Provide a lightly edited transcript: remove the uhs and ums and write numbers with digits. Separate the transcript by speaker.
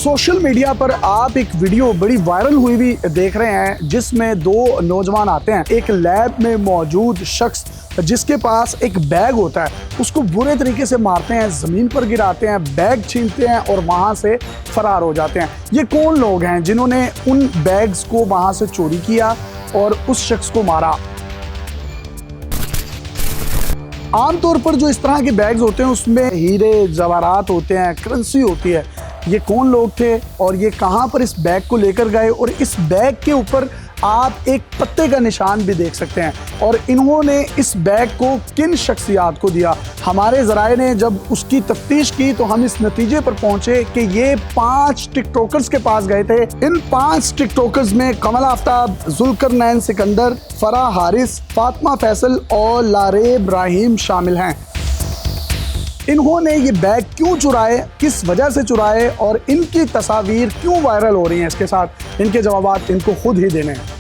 Speaker 1: Social media पर आप एक वीडियो बड़ी वायरल हुई भी देख रहे हैं जिसमें दो नौजवान आते हैं। एक लैब में मौजूद शख्स जिसके पास एक बैग होता है उसको बुरे तरीके से मारते हैं, ज़मीन पर गिराते हैं, बैग छीनते हैं और वहाँ से फरार हो जाते हैं। ये कौन लोग हैं जिन्होंने उन बैग्स को वहाँ से चोरी किया और उस शख्स को मारा? आमतौर पर जो इस तरह के बैग्स होते हैं उसमें हीरे जवाहरात होते हैं, करेंसी होती है। ये कौन लोग थे और ये कहाँ पर इस बैग को लेकर गए? और इस बैग के ऊपर आप एक पत्ते का निशान भी देख सकते हैं। और इन्होंने इस बैग को किन शख्सियात को दिया? हमारे ज़राए ने जब उसकी तफ्तीश की तो हम इस नतीजे पर पहुंचे कि ये 5 टिकटॉकर्स के पास गए थे। इन 5 टिकटॉकर्स में कमल आफ्ताब, जुल्करनैन सिकंदर, फराह हारिस, फातिमा फैसल और लारे इब्राहिम शामिल हैं। इन्होंने ये बैग क्यों चुराए, किस वजह से चुराए और इनकी तस्वीर क्यों वायरल हो रही हैं इसके साथ, इनके जवाब इनको खुद ही देने हैं।